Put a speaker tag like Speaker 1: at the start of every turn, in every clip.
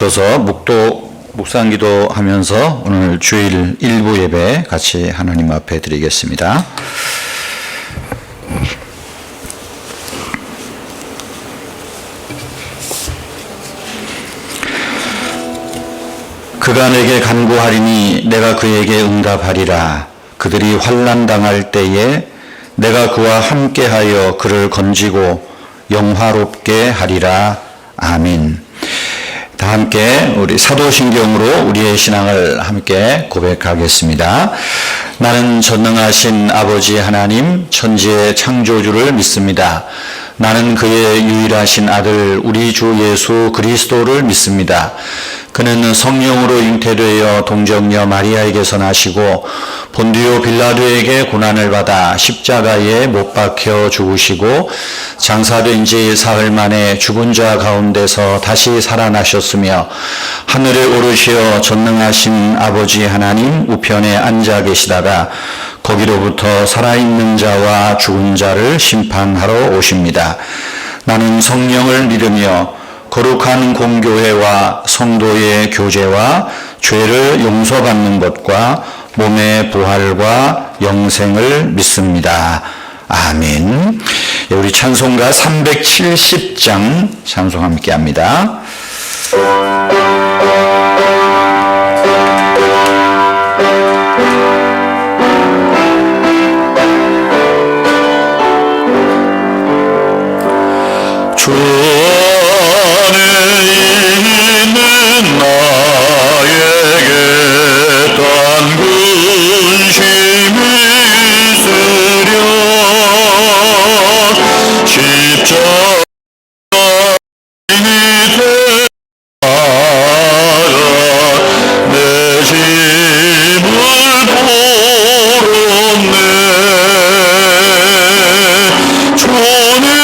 Speaker 1: 그래서 묵상기도 하면서 오늘 주일 일부 예배 같이 하나님 앞에 드리겠습니다. 그가 내게 간구하리니 내가 그에게 응답하리라. 그들이 환난 당할 때에 내가 그와 함께하여 그를 건지고 영화롭게 하리라. 아멘. 다 함께 우리 사도신경으로 우리의 신앙을 함께 고백하겠습니다. 나는 전능하신 아버지 하나님 천지의 창조주를 믿습니다. 나는 그의 유일하신 아들 우리 주 예수 그리스도를 믿습니다. 그는 성령으로 잉태되어 동정녀 마리아에게서 나시고 본디오 빌라도에게 고난을 받아 십자가에 못 박혀 죽으시고 장사된 지 사흘 만에 죽은 자 가운데서 다시 살아나셨으며 하늘에 오르시어 전능하신 아버지 하나님 우편에 앉아 계시다가 거기로부터 살아있는 자와 죽은 자를 심판하러 오십니다. 나는 성령을 믿으며 거룩한 공교회와 성도의 교제와 죄를 용서받는 것과 몸의 부활과 영생을 믿습니다. 아멘. 우리 찬송가 370장 찬송 함께 합니다. 주 안에 있는 나에게 딴 근심이 있으랴 십자가인이 되어라 내 짐을 풀었네 주님을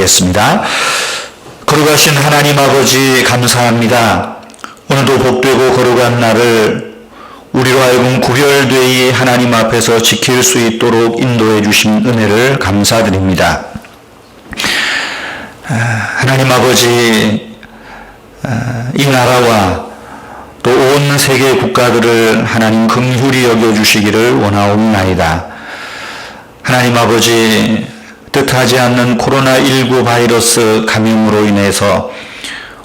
Speaker 1: 기도하겠습니다. 거룩하신 하나님 아버지 감사합니다. 오늘도 복되고 거룩한 날을 우리로 하여금 구별되이 하나님 앞에서 지킬 수 있도록 인도해 주신 은혜를 감사드립니다. 하나님 아버지, 이 나라와 또 온 세계 국가들을 하나님 긍휼히 여겨주시기를 원하옵나이다. 하나님 아버지, 뜻하지 않는 코로나19 바이러스 감염으로 인해서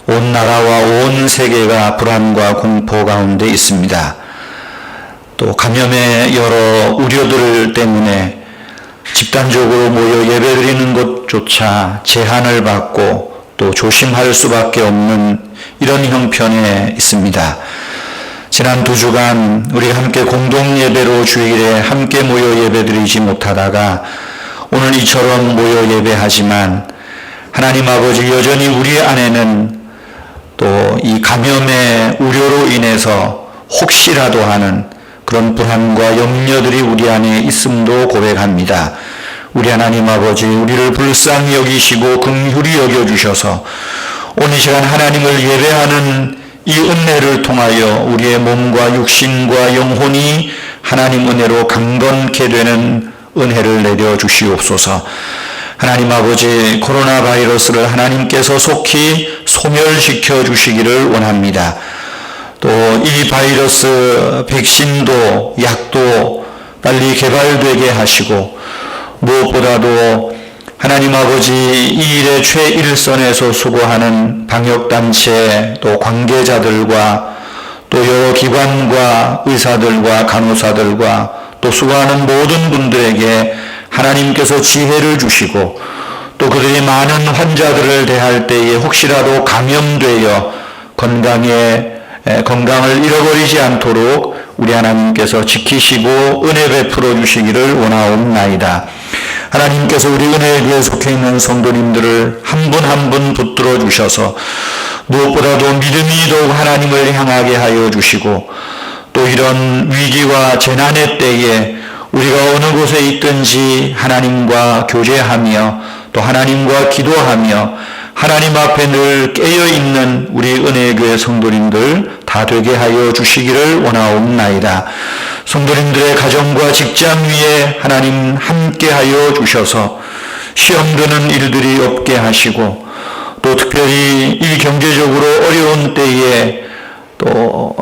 Speaker 1: 온 나라와 온 세계가 불안과 공포 가운데 있습니다. 또 감염의 여러 우려들 때문에 집단적으로 모여 예배드리는 것조차 제한을 받고 또 조심할 수밖에 없는 이런 형편에 있습니다. 지난 2주간 우리가 함께 공동 예배로 주일에 함께 모여 예배드리지 못하다가 오늘 이처럼 모여 예배하지만 하나님 아버지, 여전히 우리 안에는 또 이 감염의 우려로 인해서 혹시라도 하는 그런 불안과 염려들이 우리 안에 있음도 고백합니다. 우리 하나님 아버지, 우리를 불쌍히 여기시고 긍휼히 여겨주셔서 오늘 시간 하나님을 예배하는 이 은혜를 통하여 우리의 몸과 육신과 영혼이 하나님 은혜로 강건케 되는 은혜를 내려주시옵소서. 하나님 아버지, 코로나 바이러스를 하나님께서 속히 소멸시켜 주시기를 원합니다. 또 이 바이러스 백신도 약도 빨리 개발되게 하시고, 무엇보다도 하나님 아버지, 이 일의 최일선에서 수고하는 방역단체 또 관계자들과 또 여러 기관과 의사들과 간호사들과 또 수고하는 모든 분들에게 하나님께서 지혜를 주시고, 또 그들이 많은 환자들을 대할 때에 혹시라도 감염되어 건강을 잃어버리지 않도록 우리 하나님께서 지키시고 은혜 베풀어 주시기를 원하옵나이다. 하나님께서 우리 은혜에 대해 속해 있는 성도님들을 한 분 한 분 붙들어 주셔서 무엇보다도 믿음이 더욱 하나님을 향하게 하여 주시고, 또 이런 위기와 재난의 때에 우리가 어느 곳에 있든지 하나님과 교제하며 또 하나님과 기도하며 하나님 앞에 늘 깨어있는 우리 은혜의 교회 성도님들 다 되게 하여 주시기를 원하옵나이다. 성도님들의 가정과 직장 위에 하나님 함께 하여 주셔서 시험 드는 일들이 없게 하시고, 또 특별히 이 경제적으로 어려운 때에 또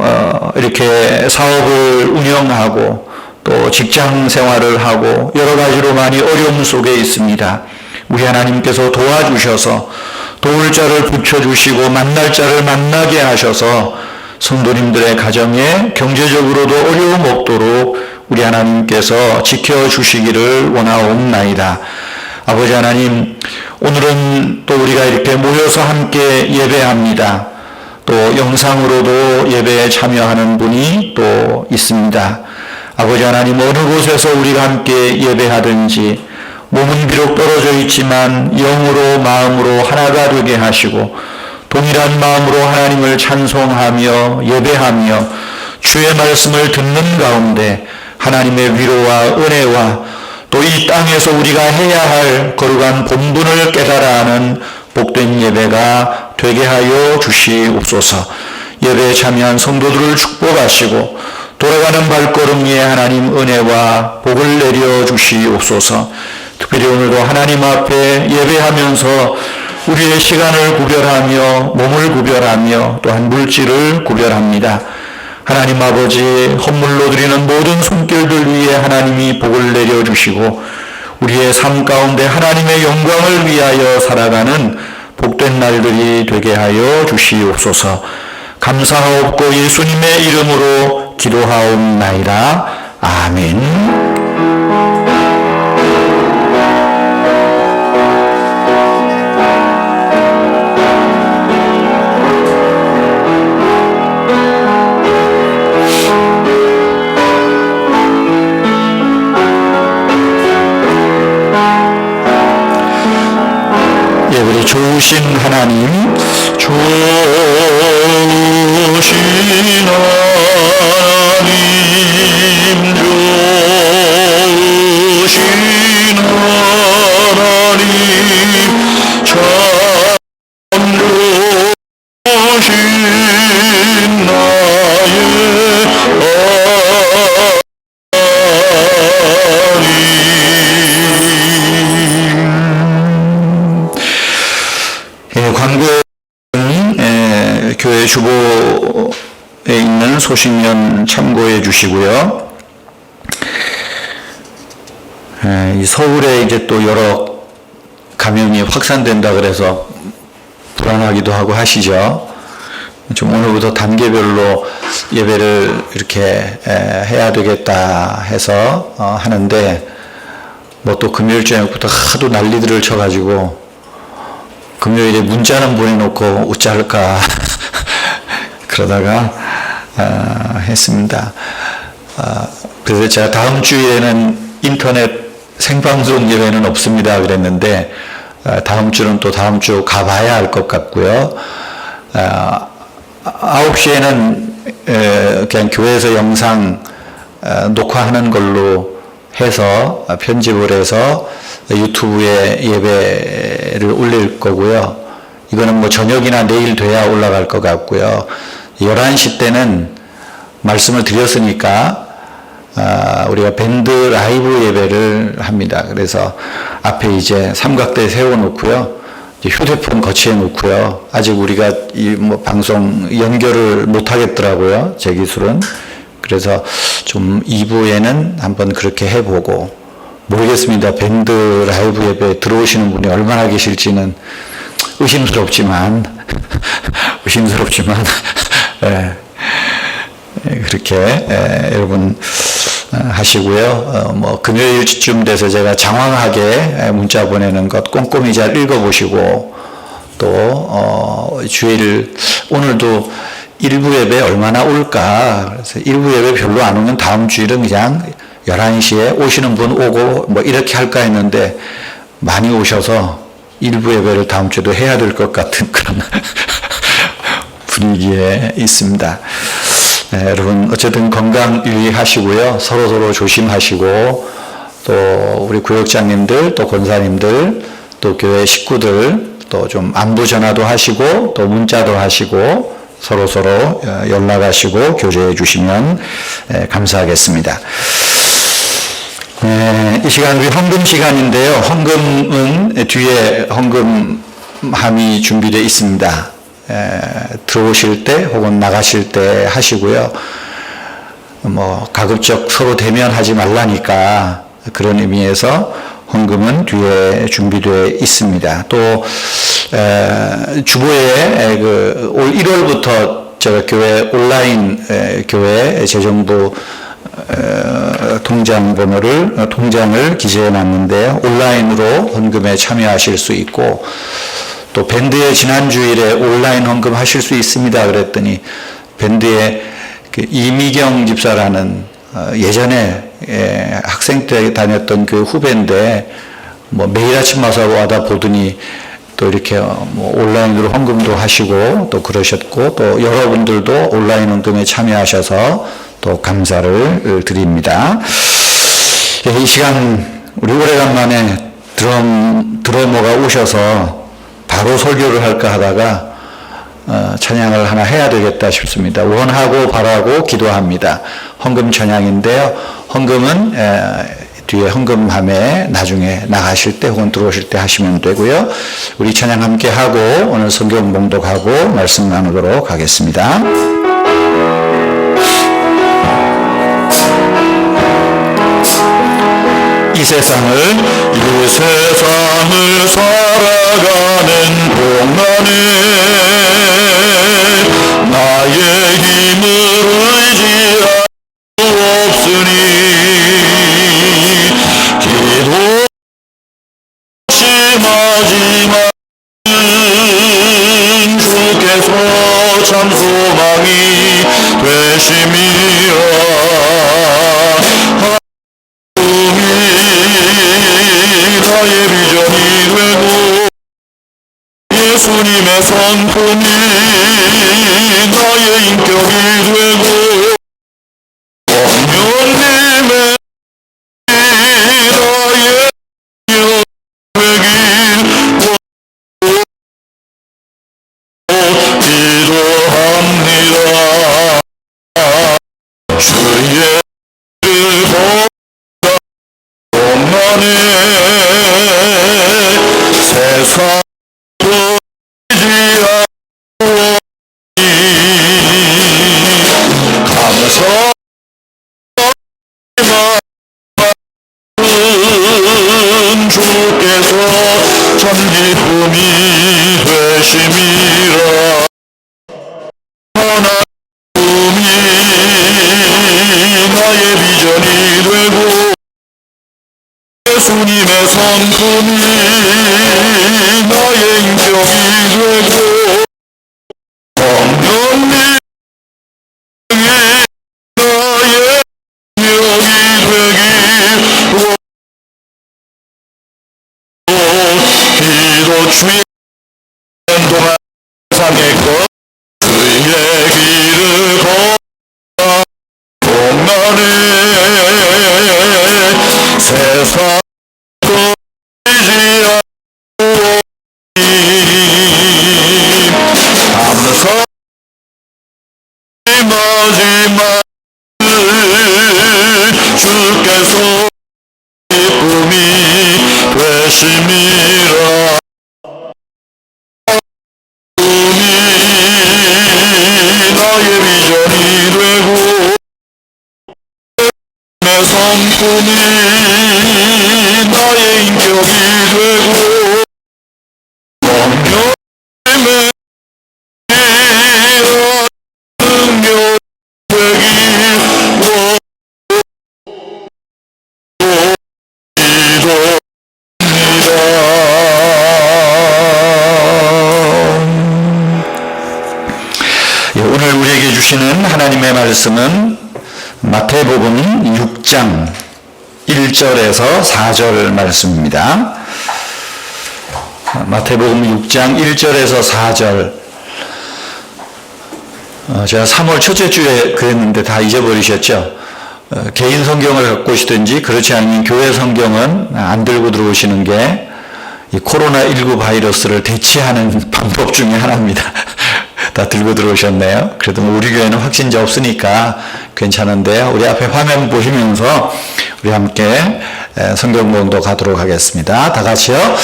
Speaker 1: 이렇게 사업을 운영하고 또 직장 생활을 하고 여러 가지로 많이 어려움 속에 있습니다. 우리 하나님께서 도와주셔서 도울 자를 붙여주시고 만날 자를 만나게 하셔서 성도님들의 가정에 경제적으로도 어려움 없도록 우리 하나님께서 지켜주시기를 원하옵나이다. 아버지 하나님, 오늘은 또 우리가 이렇게 모여서 함께 예배합니다. 또 영상으로도 예배에 참여하는 분이 또 있습니다. 아버지 하나님, 어느 곳에서 우리가 함께 예배하든지 몸은 비록 떨어져 있지만 영으로 마음으로 하나가 되게 하시고 동일한 마음으로 하나님을 찬송하며 예배하며 주의 말씀을 듣는 가운데 하나님의 위로와 은혜와 또 이 땅에서 우리가 해야 할 거룩한 본분을 깨달아 하는 복된 예배가 되게 하여 주시옵소서. 예배에 참여한 성도들을 축복하시고 돌아가는 발걸음 위에 하나님 은혜와 복을 내려 주시옵소서. 특별히 오늘도 하나님 앞에 예배하면서 우리의 시간을 구별하며 몸을 구별하며 또한 물질을 구별합니다. 하나님 아버지, 헌물로 드리는 모든 손길들 위에 하나님이 복을 내려주시고 우리의 삶 가운데 하나님의 영광을 위하여 살아가는 복된 날들이 되게 하여 주시옵소서. 감사하옵고 예수님의 이름으로 기도하옵나이다. 아멘. 좋으신 하나님, 좋으신 하나님, 좋으신 하나님, 광고는 교회 주보에 있는 소식면 참고해 주시고요. 이 서울에 이제 또 여러 감염이 확산된다 그래서 불안하기도 하고 하시죠. 좀 오늘부터 단계별로 예배를 이렇게 해야 되겠다 해서 하는데 뭐 또 금요일 저녁부터 하도 난리들을 쳐가지고 금요일에 문자는 보내놓고 어찌할까 그러다가 했습니다. 그래서 제가 다음 주에는 인터넷 생방송 예배는 없습니다 그랬는데 다음 주는 또 다음 주 가봐야 할 것 같고요. 9시에는 그냥 교회에서 영상 녹화하는 걸로 해서 편집을 해서 유튜브에 예배를 올릴 거고요. 이거는 뭐 저녁이나 내일 돼야 올라갈 것 같고요. 11시 때는 말씀을 드렸으니까 우리가 밴드 라이브 예배를 합니다. 그래서 앞에 이제 삼각대 세워놓고요. 휴대폰 거치해 놓고요. 아직 우리가 이 뭐 방송 연결을 못 하겠더라고요. 제 기술은. 그래서 좀 2부에는 한번 그렇게 해보고 모르겠습니다. 밴드 라이브 예배 들어오시는 분이 얼마나 계실지는 의심스럽지만 그렇게 여러분 하시고요. 뭐 금요일쯤 돼서 제가 장황하게 문자 보내는 것 꼼꼼히 잘 읽어보시고 또 주일 오늘도 일부 예배 얼마나 올까? 그래서 일부 예배 별로 안 오면 다음 주일은 그냥 11시에 오시는 분 오고 뭐 이렇게 할까 했는데 많이 오셔서 일부 예배를 다음 주에도 해야 될 것 같은 그런 분위기에 있습니다. 여러분 어쨌든 건강 유의하시고요. 서로 조심하시고 또 우리 구역장님들 또 권사님들 또 교회 식구들 또 좀 안부 전화도 하시고 또 문자도 하시고 서로 연락하시고 교제해 주시면 감사하겠습니다. 이 시간 우리 헌금 시간인데요. 헌금은 뒤에 헌금함이 준비되어 있습니다. 들어오실 때 혹은 나가실 때 하시고요. 뭐 가급적 서로 대면하지 말라니까 그런 의미에서 헌금은 뒤에 준비되어 있습니다. 또 주보에 올 1월부터 제가 교회 온라인 교회 재정부 통장을 기재해 놨는데요. 온라인으로 헌금에 참여하실 수 있고 또 밴드에 지난 주일에 온라인 헌금 하실 수 있습니다. 그랬더니 밴드에 그 이미경 집사라는 예전에 학생 때 다녔던 그 후배인데 뭐 매일 아침 와다 보더니 또 이렇게 뭐 온라인으로 헌금도 하시고 또 그러셨고 또 여러분들도 온라인 헌금에 참여하셔서 또 감사를 드립니다. 이 시간 우리 오래간만에 드러머가 오셔서 바로 설교를 할까 하다가 찬양을 하나 해야 되겠다 싶습니다. 원하고 바라고 기도합니다. 헌금 찬양인데요. 헌금은 뒤에 헌금함에 나중에 나가실 때 혹은 들어오실 때 하시면 되고요. 우리 찬양 함께 하고 오늘 성경 봉독하고 말씀 나누도록 하겠습니다. 이 세상을 살아가는 동안에 나의 힘을 의지할 수 없으니 기도심하지만 주께서 참 소망이 되심이라. 나의 비전이 되고 예수님의 성품이 나의 인격이 되고 성령님의 나의 되길 기도합니다. 주의 세상도 되심이라. 하나님이 나의 비전이 되고 예수님의 성품이 나의 인격이 되고 성령님이 나의 인격이 되기 기도 주의 동안 세상의 것 그의 길을 걸어 공간에 세상 꺼지지 않고 감사 마지막 주께서 기쁨이 되심이라. 나의 비전이 되고 내 성품이 나의 인격이 되고 성령님의 능력 되기 오늘 우리에게 주시는 하나님의 말씀은 마태복음 6장 1절에서 4절 말씀입니다. 마태복음 6장 1절에서 4절. 제가 3월 첫째 주에 그랬는데 다 잊어버리셨죠? 개인 성경을 갖고 오시든지 그렇지 않으면 교회 성경은 안 들고 들어오시는 게 이 코로나19 바이러스를 대치하는 방법 중에 하나입니다. 다 들고 들어오셨네요. 그래도 우리 교회는 확진자 없으니까 괜찮은데요. 우리 앞에 화면 보시면서 우리 함께 성경 봉독 가도록 하겠습니다. 다 같이요.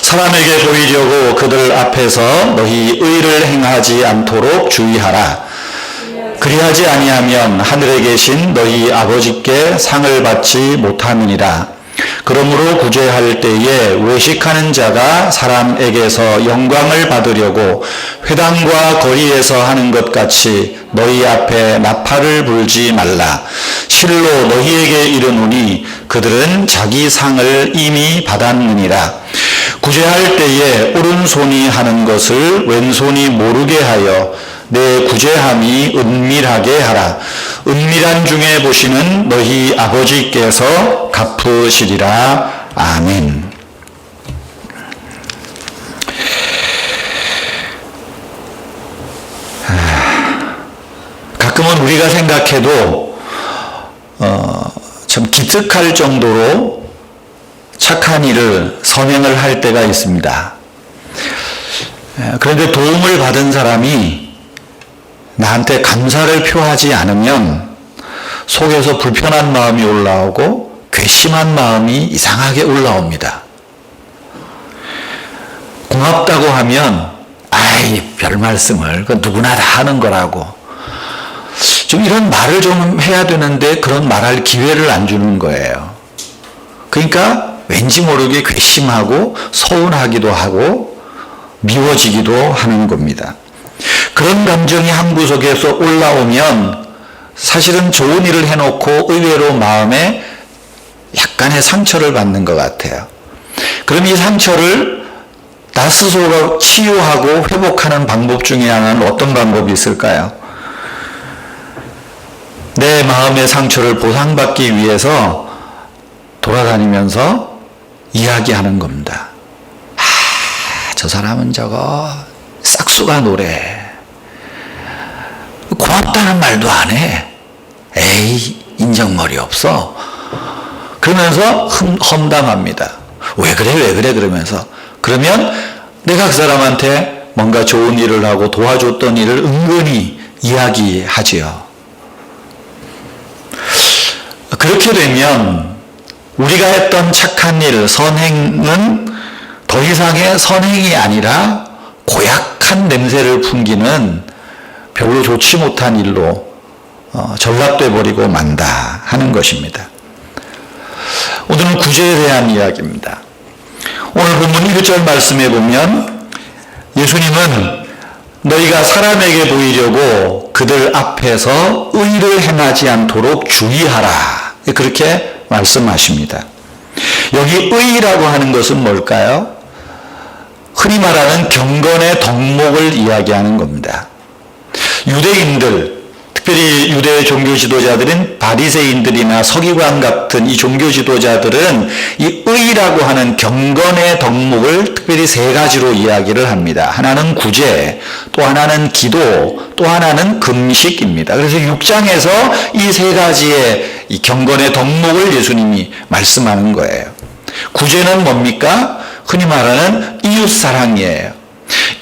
Speaker 1: 사람에게 보이려고 그들 앞에서 너희 의를 행하지 않도록 주의하라. 그리하지 아니하면 하늘에 계신 너희 아버지께 상을 받지 못함이니라. 그러므로 구제할 때에 외식하는 자가 사람에게서 영광을 받으려고 회당과 거리에서 하는 것 같이 너희 앞에 나팔을 불지 말라. 실로 너희에게 이르노니 그들은 자기 상을 이미 받았느니라. 구제할 때에 오른손이 하는 것을 왼손이 모르게 하여 내 구제함이 은밀하게 하라. 은밀한 중에 보시는 너희 아버지께서 갚으시리라. 아멘. 가끔은 우리가 생각해도 참 기특할 정도로 착한 일을 선행을 할 때가 있습니다. 그런데 도움을 받은 사람이 나한테 감사를 표하지 않으면 속에서 불편한 마음이 올라오고 괘씸한 마음이 이상하게 올라옵니다. 고맙다고 하면 아이 별 말씀을 그 누구나 다 하는 거라고 좀 이런 말을 좀 해야 되는데 그런 말할 기회를 안 주는 거예요. 그러니까 왠지 모르게 괘씸하고 서운하기도 하고 미워지기도 하는 겁니다. 그런 감정이 한 구석에서 올라오면 사실은 좋은 일을 해놓고 의외로 마음에 약간의 상처를 받는 것 같아요. 그럼 이 상처를 나 스스로가 치유하고 회복하는 방법 중에 하나는 어떤 방법이 있을까요? 내 마음의 상처를 보상받기 위해서 돌아다니면서 이야기하는 겁니다. 저 사람은 저거 싹수가 노래. 고맙다는 말도 안 해. 에이, 인정머리 없어. 그러면서 험담합니다. 왜 그래 그러면서. 그러면 내가 그 사람한테 뭔가 좋은 일을 하고 도와줬던 일을 은근히 이야기하지요. 그렇게 되면 우리가 했던 착한 일, 선행은 더 이상의 선행이 아니라 고약한 냄새를 풍기는 별로 좋지 못한 일로 전락돼 버리고 만다 하는 것입니다. 오늘은 구제에 대한 이야기입니다. 오늘 본문 1절 말씀에 보면 예수님은 너희가 사람에게 보이려고 그들 앞에서 의를 행하지 않도록 주의하라. 그렇게 말씀하십니다. 여기 의라고 하는 것은 뭘까요? 흔히 말하는 경건의 덕목을 이야기하는 겁니다. 유대인들, 특별히 유대 종교 지도자들인 바리새인들이나 서기관 같은 이 종교 지도자들은 이 의라고 하는 경건의 덕목을 특별히 세 가지로 이야기를 합니다. 하나는 구제, 또 하나는 기도, 또 하나는 금식입니다. 그래서 6장에서 이 세 가지의 이 경건의 덕목을 예수님이 말씀하는 거예요. 구제는 뭡니까? 흔히 말하는 이웃사랑이에요.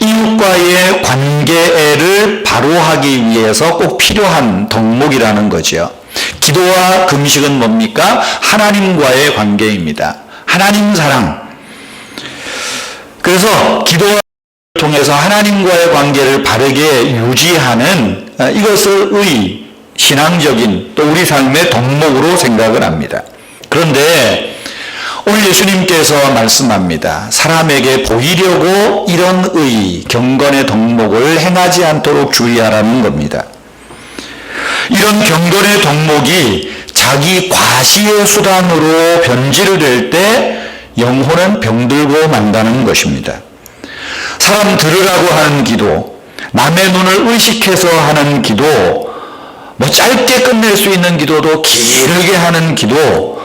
Speaker 1: 이웃과의 관계를 바로 하기 위해서 꼭 필요한 덕목이라는 거죠. 기도와 금식은 뭡니까? 하나님과의 관계입니다. 하나님 사랑. 그래서 기도를 통해서 하나님과의 관계를 바르게 유지하는 이것을 의, 신앙적인 또 우리 삶의 덕목으로 생각을 합니다. 그런데 오늘 예수님께서 말씀합니다. 사람에게 보이려고 이런 의, 경건의 덕목을 행하지 않도록 주의하라는 겁니다. 이런 경건의 덕목이 자기 과시의 수단으로 변질을 될 때 영혼은 병들고 만다는 것입니다. 사람 들으라고 하는 기도, 남의 눈을 의식해서 하는 기도, 뭐 짧게 끝낼 수 있는 기도도 길게 하는 기도,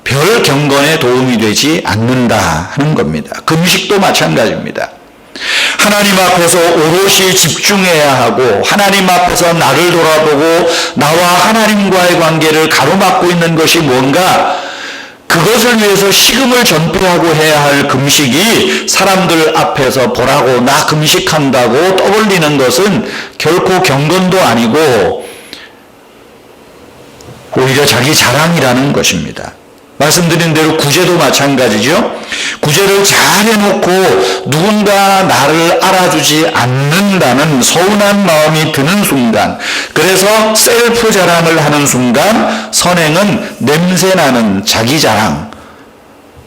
Speaker 1: 별 경건에 도움이 되지 않는다 하는 겁니다. 금식도 마찬가지입니다. 하나님 앞에서 오롯이 집중해야 하고 하나님 앞에서 나를 돌아보고 나와 하나님과의 관계를 가로막고 있는 것이 뭔가 그것을 위해서 식음을 전폐하고 해야 할 금식이 사람들 앞에서 보라고 나 금식한다고 떠벌리는 것은 결코 경건도 아니고 오히려 자기 자랑이라는 것입니다. 말씀드린 대로 구제도 마찬가지죠. 구제를 잘 해놓고 누군가 나를 알아주지 않는다는 서운한 마음이 드는 순간, 그래서 셀프 자랑을 하는 순간 선행은 냄새나는 자기 자랑,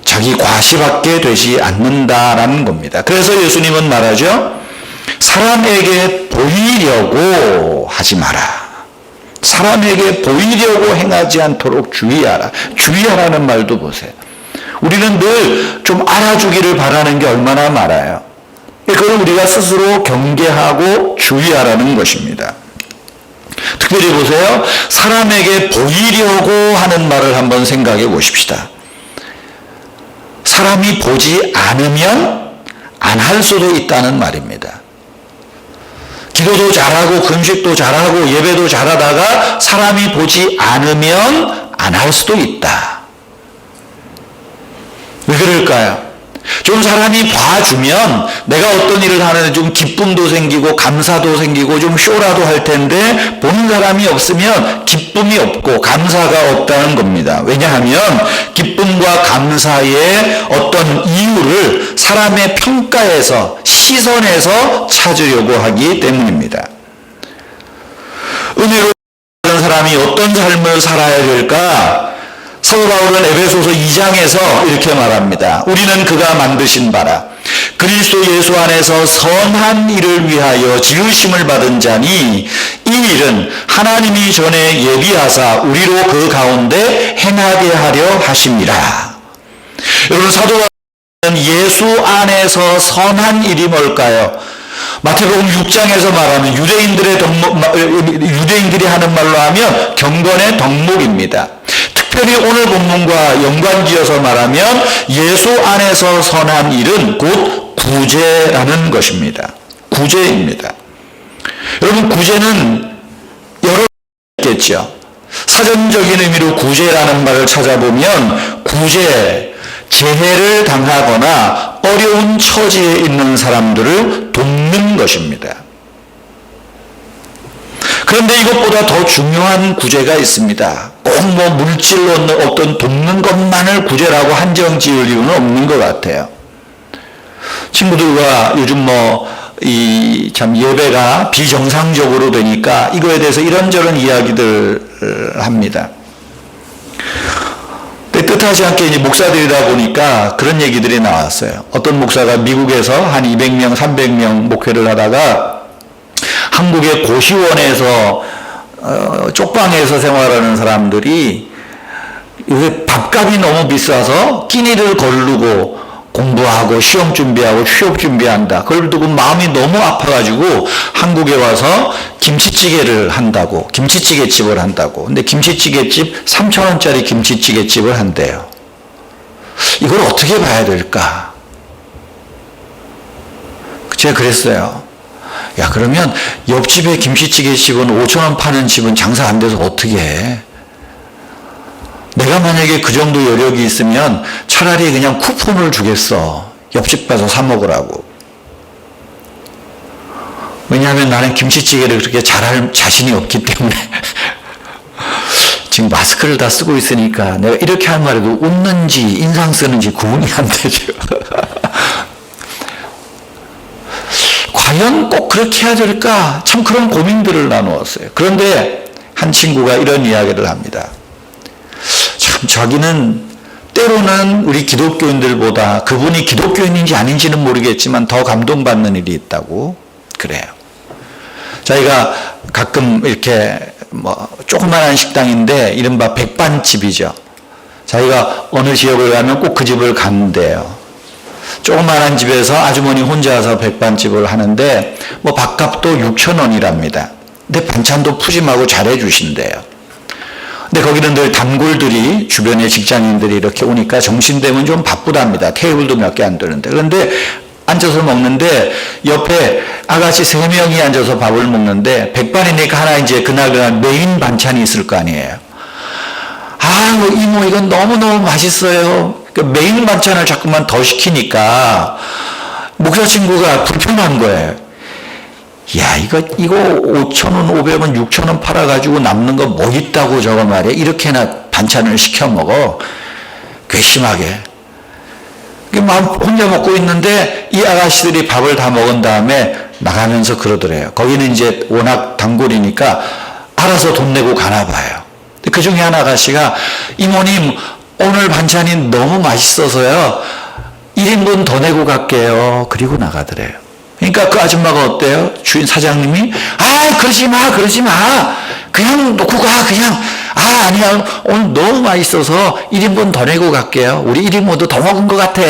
Speaker 1: 자기 과시밖에 되지 않는다라는 겁니다. 그래서 예수님은 말하죠. 사람에게 보이려고 하지 마라. 사람에게 보이려고 행하지 않도록 주의하라. 주의하라는 말도 보세요. 우리는 늘 좀 알아주기를 바라는 게 얼마나 많아요. 그걸 우리가 스스로 경계하고 주의하라는 것입니다. 특별히 보세요. 사람에게 보이려고 하는 말을 한번 생각해 보십시다. 사람이 보지 않으면 안 할 수도 있다는 말입니다. 기도도 잘하고 금식도 잘하고 예배도 잘하다가 사람이 보지 않으면 안 할 수도 있다. 왜 그럴까요? 좀 사람이 봐주면 내가 어떤 일을 하는데 좀 기쁨도 생기고 감사도 생기고 좀 쇼라도 할 텐데 보는 사람이 없으면 기쁨이 없고 감사가 없다는 겁니다. 왜냐하면 기쁨과 감사의 어떤 이유를 사람의 평가에서 시선에서 찾으려고 하기 때문입니다. 은혜로 사는 사람이 어떤 삶을 살아야 될까? 사도 바울은 에베소서 2장에서 이렇게 말합니다. 우리는 그가 만드신 바라 그리스도 예수 안에서 선한 일을 위하여 지으심을 받은 자니 이 일은 하나님이 전에 예비하사 우리로 그 가운데 행하게 하려 하심이라. 여러분, 사도 바울은 예수 안에서 선한 일이 뭘까요? 마태복음 6장에서 말하는 유대인들이 하는 말로 하면 경건의 덕목입니다. 특별히 오늘 본문과 연관지어서 말하면 예수 안에서 선한 일은 곧 구제라는 것입니다. 구제입니다. 여러분, 구제는 여러 가지가 있겠죠. 사전적인 의미로 구제라는 말을 찾아보면 구제, 재해를 당하거나 어려운 처지에 있는 사람들을 돕는 것입니다. 그런데 이것보다 더 중요한 구제가 있습니다. 꼭 뭐 물질로 어떤 돕는 것만을 구제라고 한정 지을 이유는 없는 것 같아요. 친구들과 요즘 참 예배가 비정상적으로 되니까 이거에 대해서 이런저런 이야기들 합니다. 뜻하지 않게 이제 목사들이다 보니까 그런 얘기들이 나왔어요. 어떤 목사가 미국에서 한 200명, 300명 목회를 하다가 한국의 고시원에서 쪽방에서 생활하는 사람들이 요새 밥값이 너무 비싸서 끼니를 거르고 공부하고 시험 준비하고 취업 준비한다. 그걸 두고 마음이 너무 아파가지고 한국에 와서 김치찌개를 한다고, 김치찌개집을 한다고. 근데 김치찌개집 3,000원짜리 김치찌개집을 한대요. 이걸 어떻게 봐야 될까? 제가 그랬어요. 야, 그러면 옆집에 김치찌개집은 5,000원 파는 집은 장사 안 돼서 어떻게 해? 내가 만약에 그 정도 여력이 있으면 차라리 그냥 쿠폰을 주겠어. 옆집 가서 사 먹으라고. 왜냐하면 나는 김치찌개를 그렇게 잘할 자신이 없기 때문에. 지금 마스크를 다 쓰고 있으니까 내가 이렇게 한 말에도 웃는지 인상 쓰는지 구분이 안 되죠. 과연 꼭 그렇게 해야 될까? 참 그런 고민들을 나누었어요. 그런데 한 친구가 이런 이야기를 합니다. 참 자기는 때로는 우리 기독교인들보다 그분이 기독교인인지 아닌지는 모르겠지만 더 감동받는 일이 있다고 그래요. 자기가 가끔 이렇게 조그만한 식당인데 이른바 백반집이죠. 자기가 어느 지역을 가면 꼭 그 집을 갔는데요. 조그만한 집에서 아주머니 혼자서 백반집을 하는데 밥값도 6,000원이랍니다. 근데 반찬도 푸짐하고 잘해주신대요. 근데 거기는 늘 단골들이 주변에 직장인들이 이렇게 오니까 점심되면 좀 바쁘답니다. 테이블도 몇 개 안 되는데. 그런데 앉아서 먹는데 옆에 아가씨 3명이 앉아서 밥을 먹는데 백반이니까 하나 이제 그날 메인 반찬이 있을 거 아니에요. 아, 이모 이건 너무너무 맛있어요. 그러니까 메인 반찬을 자꾸만 더 시키니까 목사 친구가 불편한 거예요. 야, 이거 5,000원, 500원, 6,000원 팔아가지고 남는 거 뭐 있다고 저거 말이야. 이렇게나 반찬을 시켜 먹어. 괘씸하게. 혼자 먹고 있는데 이 아가씨들이 밥을 다 먹은 다음에 나가면서 그러더래요. 거기는 이제 워낙 단골이니까 알아서 돈 내고 가나 봐요. 그 중에 한 아가씨가 이모님 오늘 반찬이 너무 맛있어서요. 1인분 더 내고 갈게요. 그리고 나가더래요. 그러니까 그 아줌마가 어때요? 주인 사장님이 그러지 마 그냥 놓고 가 그냥 아니야 오늘 너무 맛있어서 1인분 더 내고 갈게요. 우리 1인분도 더 먹은 것 같아.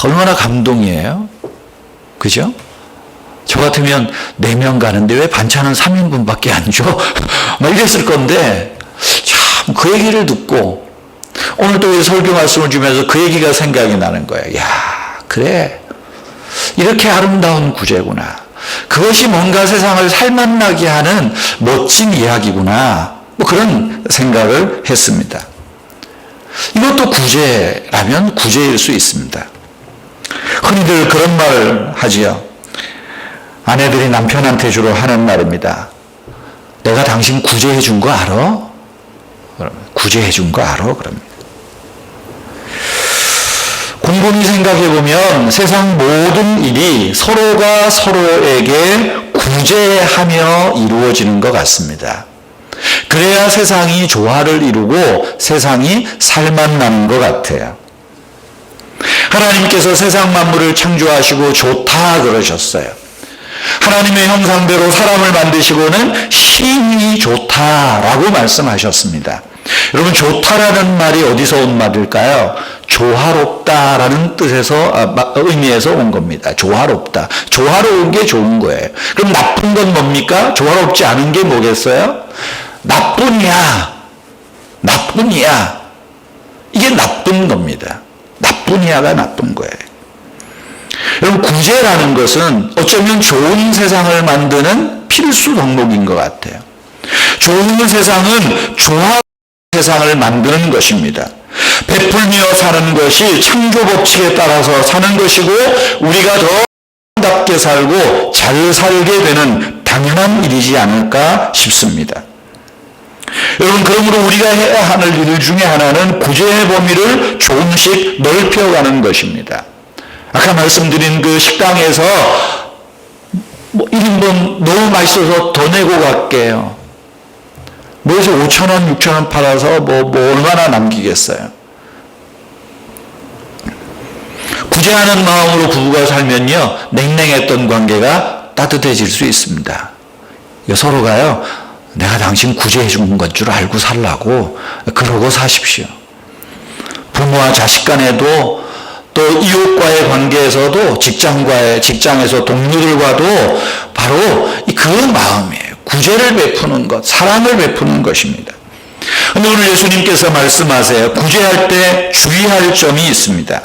Speaker 1: 얼마나 감동이에요. 그죠? 저 같으면 4명 가는데 왜 반찬은 3인분밖에 안 줘? 이랬을 건데 참 그 얘기를 듣고 오늘 또 설교 말씀을 주면서 그 얘기가 생각이 나는 거예요. 야, 그래. 이렇게 아름다운 구제구나. 그것이 뭔가 세상을 살맛나게 하는 멋진 이야기구나. 그런 생각을 했습니다. 이것도 구제라면 구제일 수 있습니다. 흔히들 그런 말을 하지요. 아내들이 남편한테 주로 하는 말입니다. 내가 당신 구제해 준 거 알아? 구제해 준 거 알아? 그럽니다. 곰곰이 생각해보면 세상 모든 일이 서로가 서로에게 구제하며 이루어지는 것 같습니다. 그래야 세상이 조화를 이루고 세상이 살맛나는 것 같아요. 하나님께서 세상 만물을 창조하시고 좋다 그러셨어요. 하나님의 형상대로 사람을 만드시고는 심히 좋다라고 말씀하셨습니다. 여러분 좋다라는 말이 어디서 온 말일까요? 조화롭다라는 뜻에서 의미에서 온 겁니다. 조화롭다. 조화로운 게 좋은 거예요. 그럼 나쁜 건 뭡니까? 조화롭지 않은 게 뭐겠어요? 나뿐이야. 이게 나쁜 겁니다. 나뿐이야가 나쁜 거예요. 여러분 구제라는 것은 어쩌면 좋은 세상을 만드는 필수 덕목인 것 같아요. 좋은 세상은 조화 세상을 만드는 것입니다. 베풀며 사는 것이 창조 법칙에 따라서 사는 것이고 우리가 더 아름답게 살고 잘 살게 되는 당연한 일이지 않을까 싶습니다. 여러분 그러므로 우리가 해야 하는 일 중에 하나는 구제의 범위를 조금씩 넓혀가는 것입니다. 아까 말씀드린 그 식당에서 1인분 너무 맛있어서 더 내고 갈게요. 뭐해서 5,000원, 6,000원 팔아서 뭐 얼마나 남기겠어요. 구제하는 마음으로 부부가 살면요, 냉랭했던 관계가 따뜻해질 수 있습니다. 서로가요, 내가 당신 구제해 준 건 줄 알고 살라고 그러고 사십시오. 부모와 자식 간에도, 또 이웃과의 관계에서도, 직장에서 동료들과도 바로 그 마음이에요. 구제를 베푸는 것, 사랑을 베푸는 것입니다. 그런데 오늘 예수님께서 말씀하세요. 구제할 때 주의할 점이 있습니다.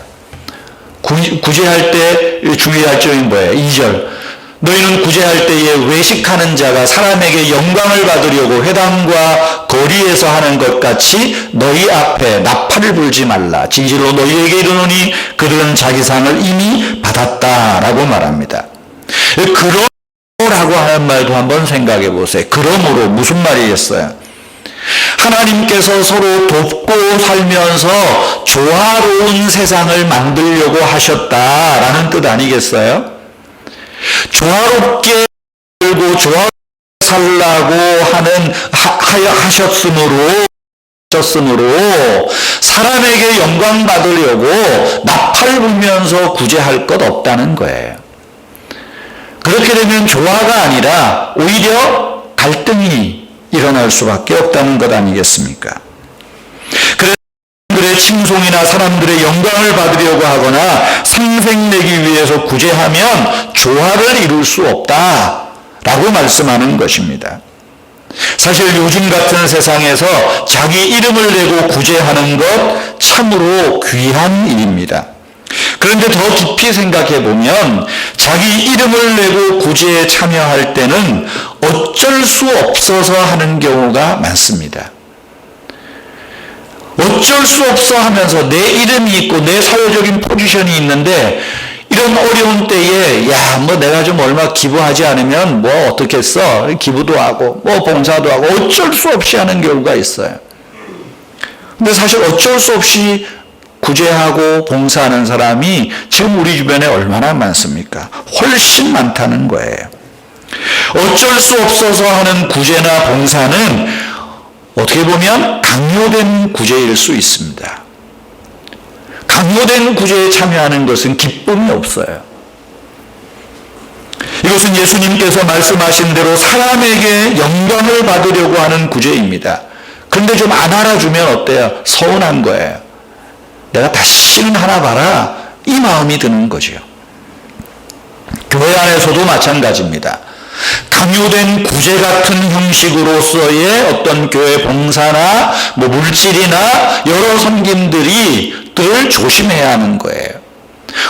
Speaker 1: 구제할 때 주의할 점이 뭐예요? 2절. 너희는 구제할 때에 외식하는 자가 사람에게 영광을 받으려고 회당과 거리에서 하는 것 같이 너희 앞에 나팔을 불지 말라. 진실로 너희에게 이르노니 그들은 자기 상을 이미 받았다라고 말합니다. 그러라고 하는 말도 한번 생각해 보세요. 그러므로 무슨 말이겠어요? 하나님께서 서로 돕고 살면서 조화로운 세상을 만들려고 하셨다라는 뜻 아니겠어요? 조화롭게 살고 조화롭게 살라고 하셨으므로 사람에게 영광 받으려고 나팔 불면서 구제할 것 없다는 거예요. 그렇게 되면 조화가 아니라 오히려 갈등이 일어날 수밖에 없다는 것 아니겠습니까? 그래서 사람들의 칭송이나 사람들의 영광을 받으려고 하거나 생색내기 위해서 구제하면 조화를 이룰 수 없다라고 말씀하는 것입니다. 사실 요즘 같은 세상에서 자기 이름을 내고 구제하는 것 참으로 귀한 일입니다. 그런데 더 깊이 생각해 보면 자기 이름을 내고 구제에 참여할 때는 어쩔 수 없어서 하는 경우가 많습니다. 어쩔 수 없어 하면서 내 이름이 있고 내 사회적인 포지션이 있는데 이런 어려운 때에 내가 좀 얼마 기부하지 않으면 뭐 어떻겠어? 기부도 하고 뭐 봉사도 하고 어쩔 수 없이 하는 경우가 있어요. 근데 사실 어쩔 수 없이 구제하고 봉사하는 사람이 지금 우리 주변에 얼마나 많습니까? 훨씬 많다는 거예요. 어쩔 수 없어서 하는 구제나 봉사는 어떻게 보면 강요된 구제일 수 있습니다. 강요된 구제에 참여하는 것은 기쁨이 없어요. 이것은 예수님께서 말씀하신 대로 사람에게 영광을 받으려고 하는 구제입니다. 그런데 좀 안 알아주면 어때요? 서운한 거예요. 내가 다시는 하나 봐라, 이 마음이 드는 거죠. 교회 안에서도 마찬가지입니다. 강요된 구제 같은 형식으로서의 어떤 교회 봉사나 물질이나 여러 섬김들이 늘 조심해야 하는 거예요.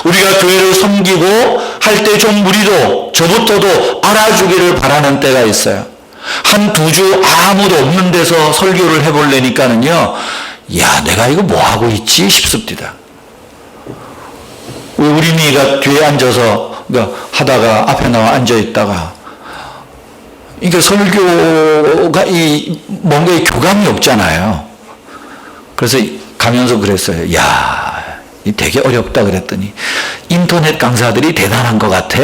Speaker 1: 우리가 교회를 섬기고 할 때 좀 우리도 저부터도 알아주기를 바라는 때가 있어요. 한 2주 아무도 없는 데서 설교를 해보려니까는요, 내가 이거 뭐 하고 있지 싶습니다. 우리 미가 뒤에 앉아서 하다가 앞에 나와 앉아 있다가 이게 설교가 뭔가 교감이 없잖아요. 그래서 가면서 그랬어요. 이 되게 어렵다 그랬더니 인터넷 강사들이 대단한 것 같아.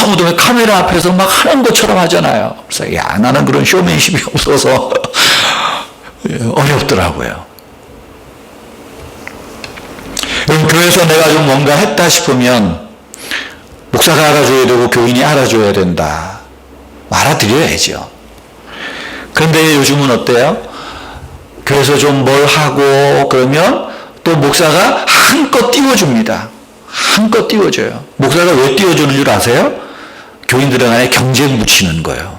Speaker 1: 아무도 카메라 앞에서 막 하는 것처럼 하잖아요. 그래서 나는 그런 쇼맨십이 없어서 어렵더라고요. 교회에서 내가 좀 뭔가 했다 싶으면 목사가 알아줘야 되고 교인이 알아줘야 된다. 알아드려야죠. 그런데 요즘은 어때요? 교회에서 좀 뭘 하고 그러면 또 목사가 한껏 띄워줍니다. 한껏 띄워줘요. 목사가 왜 띄워주는 줄 아세요? 교인들 간에 경쟁 붙이는 거예요.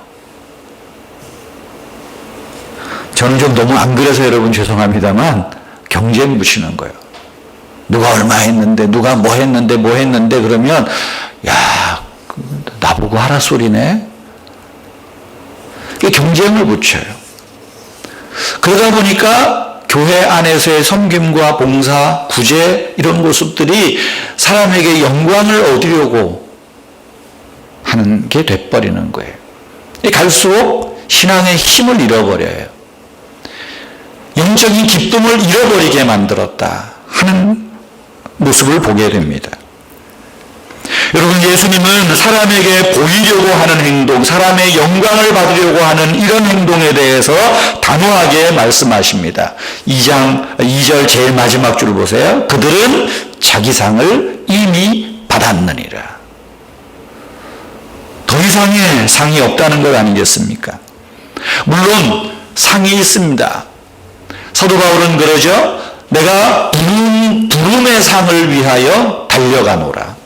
Speaker 1: 저는 좀 너무 안 그래서 여러분 죄송합니다만 경쟁 붙이는 거예요. 누가 얼마 했는데, 누가 뭐 했는데 그러면 나보고 하라 소리네. 경쟁을 붙여요. 그러다 보니까 교회 안에서의 섬김과 봉사, 구제 이런 모습들이 사람에게 영광을 얻으려고 하는 게 돼버리는 거예요. 갈수록 신앙의 힘을 잃어버려요. 영적인 기쁨을 잃어버리게 만들었다 하는 모습을 보게 됩니다. 여러분, 여러분, 예수님은 사람에게 보이려고 하는 행동, 사람의 영광을 받으려고 하는 이런 행동에 대해서 단호하게 말씀하십니다. 2절 제일 마지막 줄 보세요. 그들은 자기 상을 이미 받았느니라. 더 이상의 상이 없다는 것 아니겠습니까? 물론 상이 있습니다. 사도 바울은 그러죠. 내가 부름의 상을 위하여 달려가노라.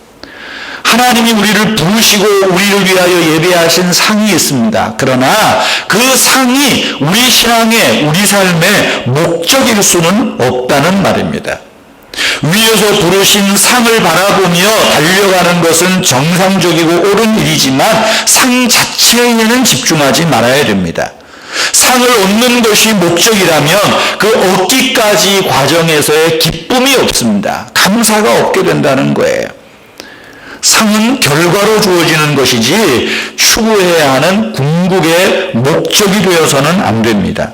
Speaker 1: 하나님이 우리를 부르시고 우리를 위하여 예배하신 상이 있습니다. 그러나 그 상이 우리 신앙의, 우리 삶의 목적일 수는 없다는 말입니다. 위에서 부르신 상을 바라보며 달려가는 것은 정상적이고 옳은 일이지만 상 자체에는 집중하지 말아야 됩니다. 상을 얻는 것이 목적이라면 그 얻기까지 과정에서의 기쁨이 없습니다. 감사가 없게 된다는 거예요. 상은 결과로 주어지는 것이지 추구해야 하는 궁극의 목적이 되어서는 안 됩니다.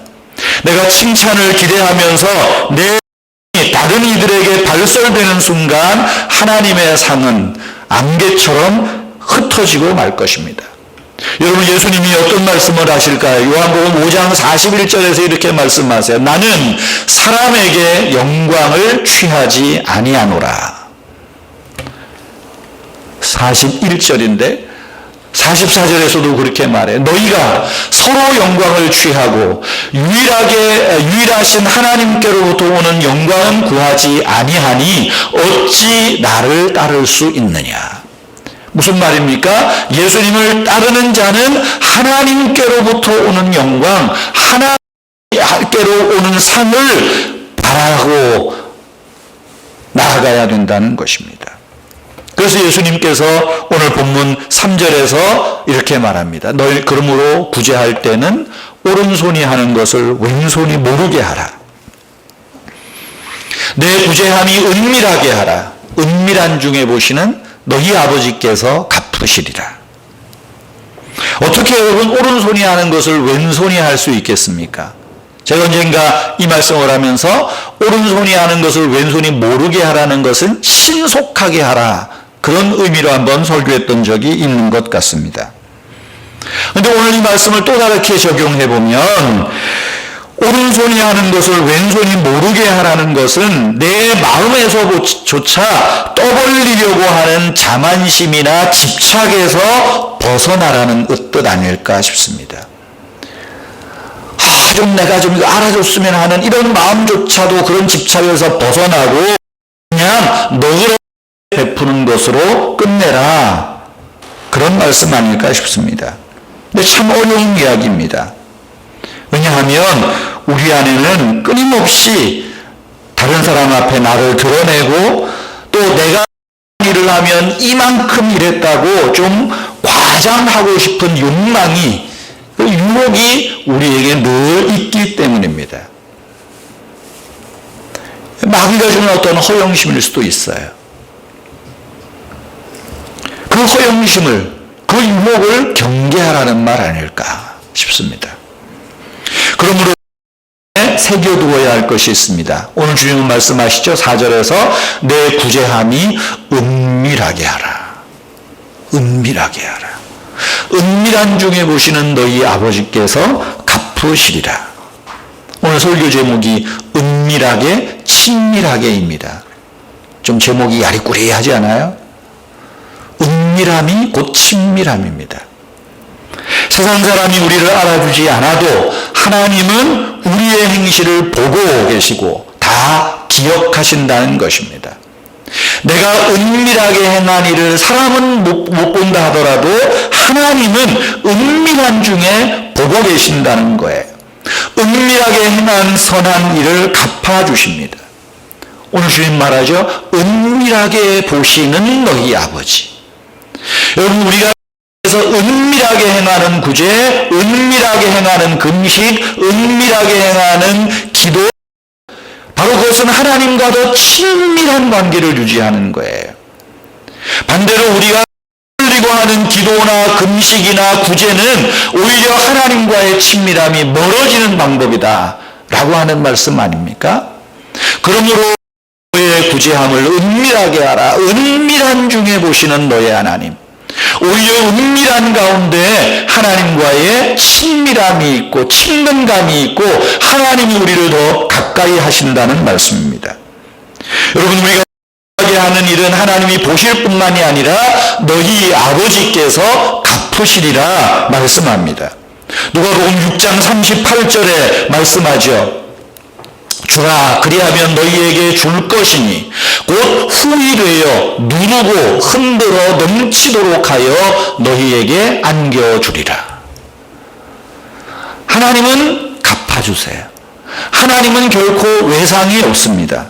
Speaker 1: 내가 칭찬을 기대하면서 내 다른 이들에게 발설되는 순간 하나님의 상은 안개처럼 흩어지고 말 것입니다. 여러분, 예수님이 어떤 말씀을 하실까요? 요한복음 5장 41절에서 이렇게 말씀하세요. 나는 사람에게 영광을 취하지 아니하노라. 41절인데 44절에서도 그렇게 말해. 너희가 서로 영광을 취하고 유일하신 하나님께로부터 오는 영광은 구하지 아니하니 어찌 나를 따를 수 있느냐. 무슨 말입니까? 예수님을 따르는 자는 하나님께로부터 오는 영광, 하나님께로 오는 상을 바라고 나아가야 된다는 것입니다. 그래서 예수님께서 오늘 본문 3절에서 이렇게 말합니다. 너희 그러므로 구제할 때는 오른손이 하는 것을 왼손이 모르게 하라. 내 구제함이 은밀하게 하라. 은밀한 중에 보시는 너희 아버지께서 갚으시리라. 어떻게 여러분 오른손이 하는 것을 왼손이 할 수 있겠습니까? 제가 언젠가 이 말씀을 하면서 오른손이 하는 것을 왼손이 모르게 하라는 것은 신속하게 하라. 그런 의미로 한번 설교했던 적이 있는 것 같습니다. 그런데 오늘 이 말씀을 또 다르게 적용해 보면 오른손이 하는 것을 왼손이 모르게 하라는 것은 내 마음에서조차 떠벌리려고 하는 자만심이나 집착에서 벗어나라는 뜻 아닐까 싶습니다. 좀 내가 좀 알아줬으면 하는 이런 마음조차도 그런 집착에서 벗어나고 그냥 너그럽게 베푸는 것으로 끝내라. 그런 말씀 아닐까 싶습니다. 근데 참 어려운 이야기입니다. 왜냐하면 우리 안에는 끊임없이 다른 사람 앞에 나를 드러내고 또 내가 일을 하면 이만큼 일했다고 좀 과장하고 싶은 욕망이, 그 유혹이 우리에게 늘 있기 때문입니다. 마귀가 주는 어떤 허영심일 수도 있어요. 그 허영심을, 그 유혹을 경계하라는 말 아닐까 싶습니다. 그러므로 새겨두어야 할 것이 있습니다. 오늘 주님은 말씀하시죠. 4절에서 내 구제함이 은밀하게 하라. 은밀하게 하라. 은밀한 중에 보시는 너희 아버지께서 갚으시리라. 오늘 설교 제목이 은밀하게 친밀하게입니다. 좀 제목이 야리꾸리하지 않아요? 은밀함이 곧 친밀함입니다. 세상 사람이 우리를 알아주지 않아도 하나님은 우리의 행실을 보고 계시고 다 기억하신다는 것입니다. 내가 은밀하게 행한 일을 사람은 못 본다 하더라도 하나님은 은밀한 중에 보고 계신다는 거예요. 은밀하게 행한 선한 일을 갚아주십니다. 오늘 주님 말하죠. 은밀하게 보시는 너희 아버지. 여러분, 우리가 그래서 은밀하게 행하는 구제, 은밀하게 행하는 금식, 은밀하게 행하는 기도, 바로 그것은 하나님과 더 친밀한 관계를 유지하는 거예요. 반대로 우리가 흘리고 하는 기도나 금식이나 구제는 오히려 하나님과의 친밀함이 멀어지는 방법이다 라고 하는 말씀 아닙니까? 그러므로 너의 구제함을 은밀하게 하라. 은밀한 중에 보시는 너의 하나님. 오히려 은밀한 가운데 하나님과의 친밀함이 있고 친근감이 있고 하나님이 우리를 더 가까이 하신다는 말씀입니다. 여러분, 우리가 하는 일은 하나님이 보실 뿐만이 아니라 너희 아버지께서 갚으시리라 말씀합니다. 누가복음 6장 38절에 말씀하죠. 주라, 그리하면 너희에게 줄 것이니 곧 후일되어 누르고 흔들어 넘치도록 하여 너희에게 안겨주리라. 하나님은 갚아주세요. 하나님은 결코 외상이 없습니다.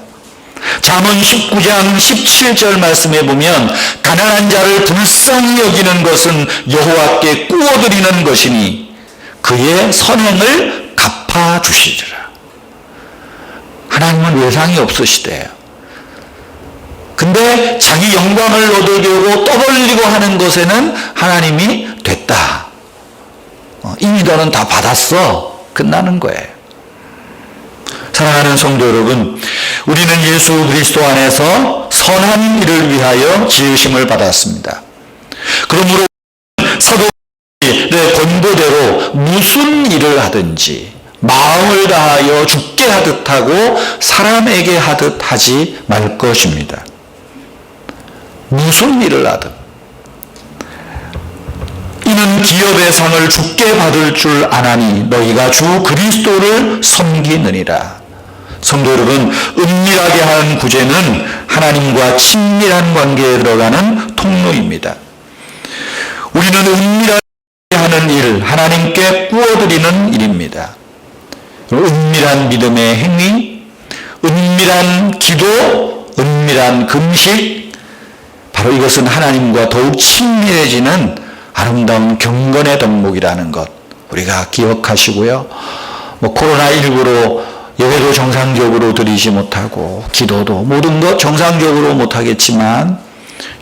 Speaker 1: 잠언 19장 17절 말씀에 보면 가난한 자를 불쌍히 여기는 것은 여호와께 꾸어드리는 것이니 그의 선행을 갚아주시리라. 하나님은 외상이 없으시대요. 근데 자기 영광을 얻으려고 떠벌리고 하는 것에는 하나님이 됐다. 이미 너는 다 받았어. 끝나는 거예요. 사랑하는 성도 여러분, 우리는 예수 그리스도 안에서 선한 일을 위하여 지으심을 받았습니다. 그러므로 사도의 권고대로 무슨 일을 하든지 마음을 다하여 죽게 하듯 하고 사람에게 하듯 하지 말 것입니다. 무슨 일을 하든 이는 기업의 상을 죽게 받을 줄 아나니 너희가 주 그리스도를 섬기느니라. 성도 여러분, 은밀하게 하는 구제는 하나님과 친밀한 관계에 들어가는 통로입니다. 우리는 은밀하게 하는 일, 하나님께 꾸어드리는 일입니다. 은밀한 믿음의 행위, 은밀한 기도, 은밀한 금식, 바로 이것은 하나님과 더욱 친밀해지는 아름다운 경건의 덕목이라는 것 우리가 기억하시고요. 코로나19로 예배도 정상적으로 드리지 못하고 기도도 모든 것 정상적으로 못하겠지만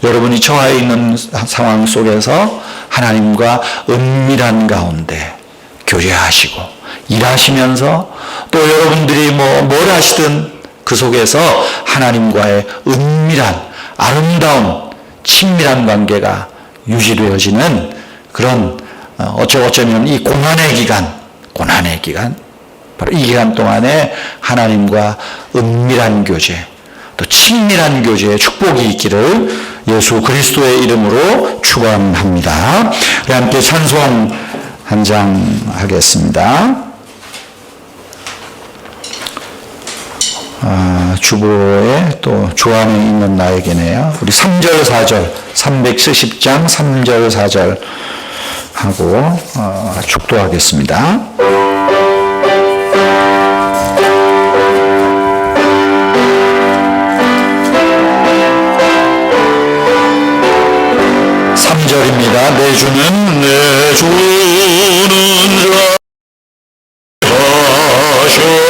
Speaker 1: 여러분이 처해 있는 상황 속에서 하나님과 은밀한 가운데 교제하시고 일하시면서 또 여러분들이 뭘 하시든 그 속에서 하나님과의 은밀한 아름다운 친밀한 관계가 유지되어지는 그런 어쩌면 이 고난의 기간 바로 이 기간 동안에 하나님과 은밀한 교제 또 친밀한 교제의 축복이 있기를 예수 그리스도의 이름으로 축원합니다. 우리 함께 찬송 한 장 하겠습니다. 주보에 또 주 안에 있는 나에게네요. 우리 3절 4절 370장 3절 4절 하고 축도하겠습니다. 내 주는 하셔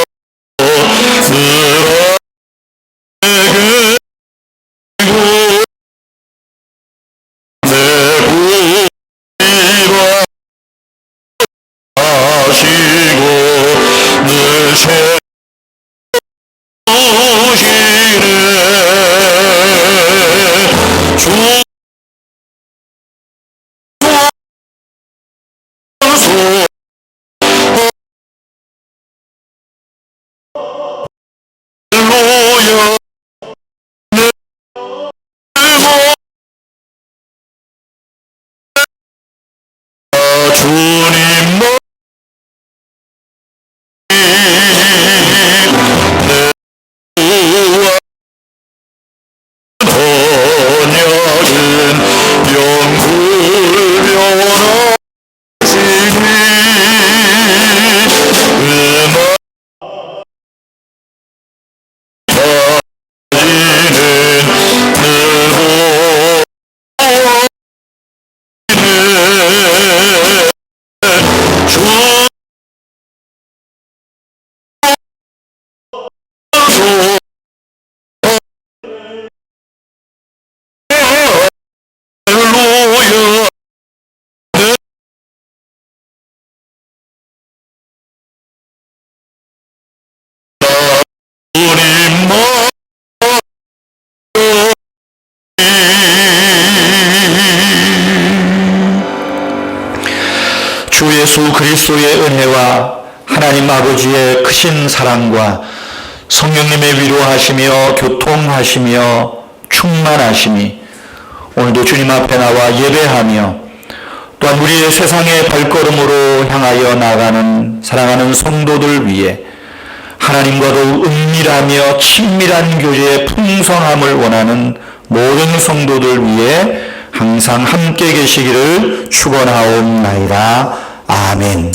Speaker 1: 예수 그리스도의 은혜와 하나님 아버지의 크신 사랑과 성령님의 위로하시며 교통하시며 충만하심이 오늘도 주님 앞에 나와 예배하며 또한 우리의 세상의 발걸음으로 향하여 나가는 사랑하는 성도들 위해 하나님과 더욱 은밀하며 친밀한 교제의 풍성함을 원하는 모든 성도들 위해 항상 함께 계시기를 축원하옵나이다. 아멘.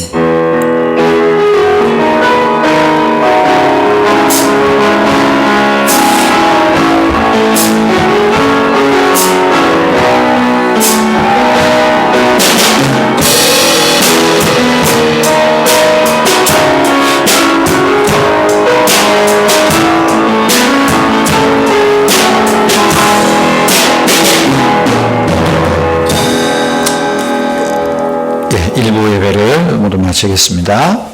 Speaker 1: 일부 예배를 모두 마치겠습니다.